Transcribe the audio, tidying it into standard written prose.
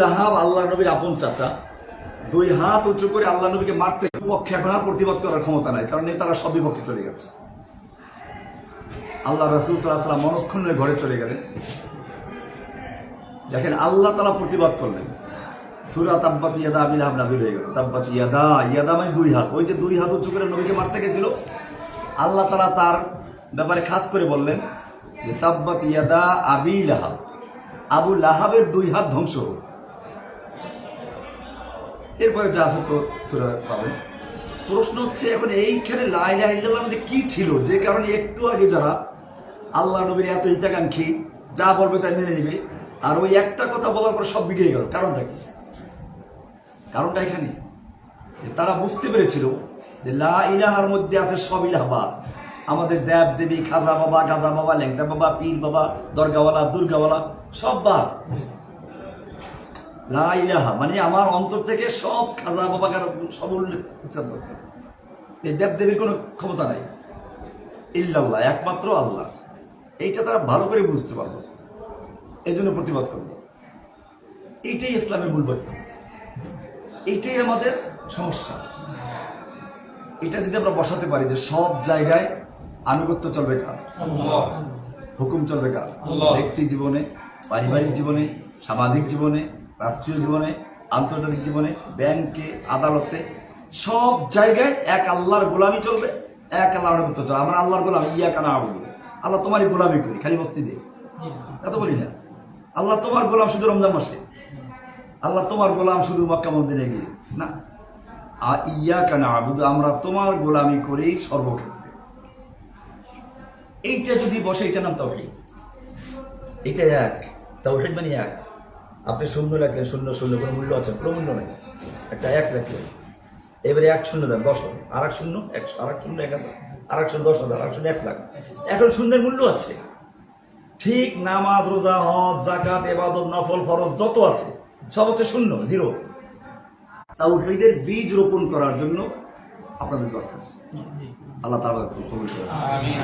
লাহাব আল্লাহ নবীর আপন চাচা, দুই হাত উঁচু করে আল্লাহ নবীকে মারতে পক্ষে এখন আর প্রতিবাদ করার ক্ষমতা নাই, কারণ নেতারা সব বিপক্ষে চলে গেছে। আল্লাহ রাসূল সাল্লাল্লাহু আলাইহি ওয়াসাল্লাম মনক্ষুণ্ণ ঘরে চলে গেলেন। দেখেন আল্লাহ তাআলা প্রতিবাদ করলেন, সূরা তাব্বাত ইয়াদা আবি লাহাব নাযিল হয়ে গেল। তাব্বাত ইয়াদা, ইয়াদা মানে দুই হাত, ওই যে দুই হাত উঁচু করে নবীকে মারতে গেছিল, আল্লাহ তাআলা তার ব্যাপারে খাস করে বললেন যে তাব্বাত ইয়াদা আবি লাহাব, আবু লাহাবের দুই হাত ধ্বংস হোক। এরপরে যা আছে তো সূরা পাবেন। প্রশ্ন হচ্ছে এখন এইখানে লা ইলাহা ইল্লাল্লাহর মধ্যে কি ছিল, যে কারণে একটু আগে যারা আল্লাহ নবীর এত হিতাকাঙ্ক্ষী, যা বলবে তাই মেনে নিবে, আর ওই একটা কথা বলার পর সব বিগড়ে গেল। কারণটা কি? কারণটা এখানে তারা বুঝতে পেরেছিল যে লা ইলাহার মধ্যে আছে সব ইলাহাবাদ, আমাদের দেব দেবী, খাজা বাবা, গাজা বাবা, ল্যাংটা বাবা, পীর বাবা, দরগাওয়ালা, দুর্গাওয়ালা সব বাদ। লা ইলাহা মানে আমার অন্তর থেকে সব খাজা বাবাকার সব উচ্চারণ করতে হবে। এই দেব দেবীর কোনো ক্ষমতা নাই, ইল্লাল্লাহ একমাত্র আল্লাহ। এইটা তারা ভালো করে বুঝতে পারলো, এই জন্য প্রতিবাদ করলো। এইটাই ইসলামের মূল বাক্য, এইটাই আমাদের সমস্যা। এটা যদি আমরা বসাতে পারি যে সব জায়গায় আনুগত্য চলবে কার, হুকুম চলবে কার, ব্যক্তি জীবনে, পারিবারিক জীবনে, সামাজিক জীবনে, রাষ্ট্রীয় জীবনে, আন্তর্জাতিক জীবনে, ব্যাংকে, আদালতে, সব জায়গায় এক আল্লাহর গোলামি চলবে, এক আল্লাহর আনুগত্য চলবে। আমরা আল্লাহর গোলামি, ইয়াকা না'বুদু, আল্লাহ তোমারই গোলামি করি, খালি মসজিদে এত বলি না। আল্লাহ তোমার গোলাম শুধু রমজান মাসে, আল্লাহ তোমার গোলাম শুধু মক্কা মদিনায় গিয়ে না। আর ইয়াকা না'বুদু, আমরা তোমার গোলামি করি সর্বক্ষেত্রে। এইটা যদি বসে, এটা নাম তাওহীদ। এটা এক, তাওহীদ মানে এক। আপনি শূন্য রাখলেন, শূন্য শূন্য কোনো মূল্য আছে? কোনো মূল্য নেই। একটা এক রাখলেন, এবারে এক শূন্য দেন 10 হবে, আর এক শূন্য 100, আর এক শূন্য 1000, আর এক শূন্য 10,000, আর এক শূন্য 1 লাখ। এখন শূন্যের মূল্য আছে। ঠিক নামাজ, রোজা, হজ, যাকাত, ইবাদত, নফল, ফরজ যত আছে সব হচ্ছে শূন্য, জিরো। তাওহীদের বীজ রোপণ করার জন্য আপনাদের দরকার। আল্লাহ তাআলা কবুল করুন। আমিন।